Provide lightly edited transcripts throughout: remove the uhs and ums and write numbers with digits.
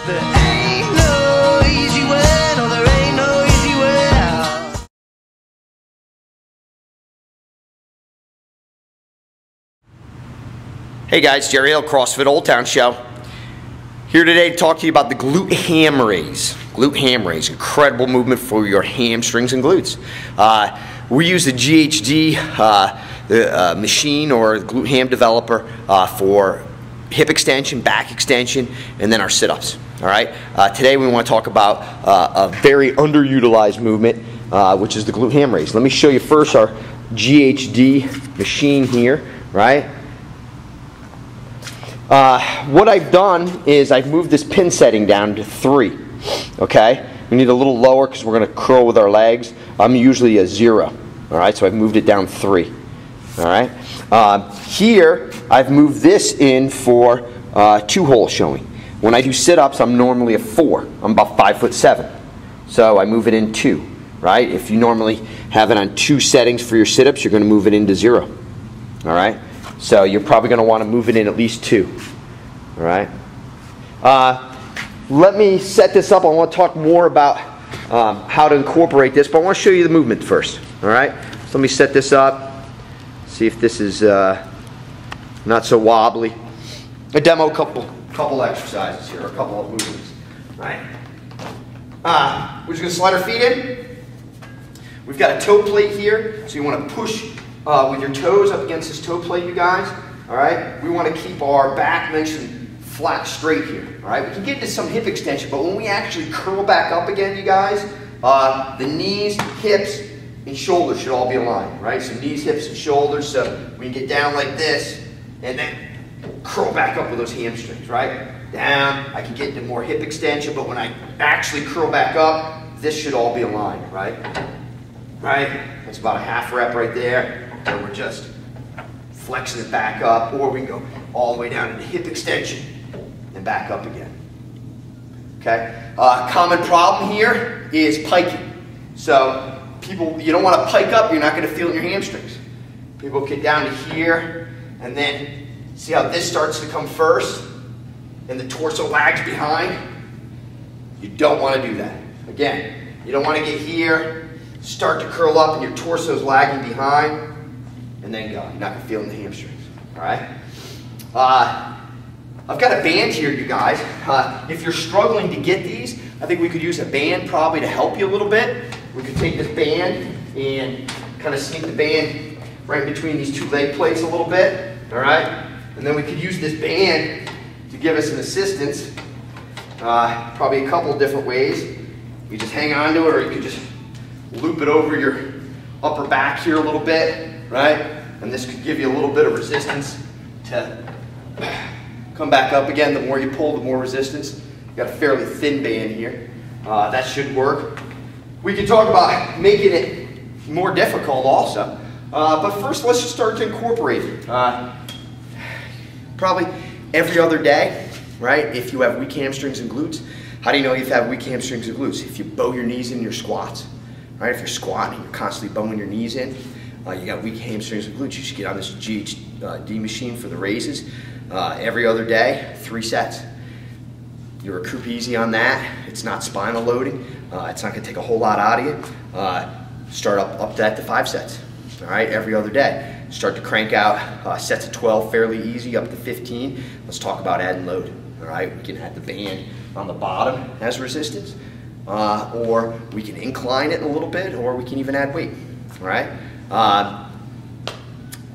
There ain't no easy way, no, there ain't no easy way out. Hey guys, Jerry Hill, CrossFit Oldtown Show. Here today to talk to you about the glute ham raise. Glute ham raise, incredible movement for your hamstrings and glutes. We use the GHD machine or glute ham developer for hip extension, back extension, and then our sit-ups. All right. Today we want to talk about a very underutilized movement, which is the glute ham raise. Let me show you first our GHD machine here. Right. What I've done is I've moved this pin setting down to 3. Okay. We need a little lower because we're going to curl with our legs. I'm usually a 0. All right. So I've moved it down 3. All right. Here I've moved this in for 2 holes showing. When I do sit-ups, I'm normally a 4. I'm about 5'7". So I move it in 2. Right. If you normally have it on 2 settings for your sit-ups, you're going to move it into 0. All right. So you're probably going to want to move it in at least 2. All right. Let me set this up. I want to talk more about how to incorporate this, but I want to show you the movement first. All right. So let me set this up. See if this is not so wobbly. I demo a couple exercises here, a couple of movements. All right. We're just going to slide our feet in. We've got a toe plate here, so you want to push with your toes up against this toe plate, you guys. All right. We want to keep our back nice and flat, straight here. All right. We can get into some hip extension, but when we actually curl back up again, you guys, the knees, hips, and shoulders should all be aligned. Right. So knees, hips, and shoulders. So we can get down like this, and then curl back up with those hamstrings. Right. Down. I can get into more hip extension, but when I actually curl back up, this should all be aligned. Right. Right. That's about a half rep right there. And we're just flexing it back up, or we can go all the way down into hip extension and back up again. Okay. Common problem here is piking. So people, you don't want to pike up. You're not going to feel in your hamstrings. People get down to here, and then see how this starts to come first, and the torso lags behind. You don't want to do that. Again, you don't want to get here, start to curl up, and your torso's lagging behind. And then go. You're not going to feel in the hamstrings. All right? I've got a band here, you guys. If you're struggling to get these, I think we could use a band probably to help you a little bit. We could take this band and kind of sneak the band right between these 2 leg plates a little bit. All right? And then we could use this band to give us an assistance. Probably a couple different ways. You just hang on to it, or you could just loop it over your upper back here a little bit. Right? And this could give you a little bit of resistance to come back up again. The more you pull, the more resistance. You've got a fairly thin band here. That should work. We can talk about making it more difficult also. But first, let's just start to incorporate it. Probably every other day, right? If you have weak hamstrings and glutes. How do you know you have weak hamstrings and glutes? If you bow your knees in your squats. Right? If you're squatting, you're constantly bowing your knees in. You got weak hamstrings and glutes. You should get on this GHD machine for the raises every other day, 3 sets. You recoup easy on that. It's not spinal loading. It's not going to take a whole lot out of you. Start up that to 5 sets. All right, every other day. Start to crank out sets of 12 fairly easy up to 15. Let's talk about adding load. All right, we can add the band on the bottom as resistance, or we can incline it a little bit, or we can even add weight. All right.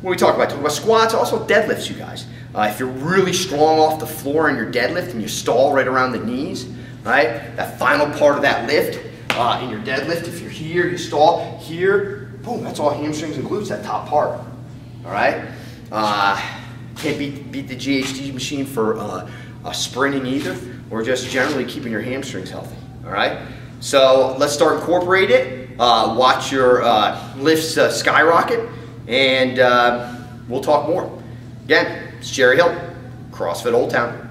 When we talk about squats, also deadlifts, you guys. If you're really strong off the floor in your deadlift and you stall right around the knees, right? That final part of that lift in your deadlift, if you're here, you stall here, boom, that's all hamstrings and glutes, that top part. All right? Can't beat the GHD machine for sprinting either, or just generally keeping your hamstrings healthy. All right? So let's start incorporating it. Watch your lifts skyrocket, and we'll talk more. Again, it's Jerry Hill, CrossFit Oldtown.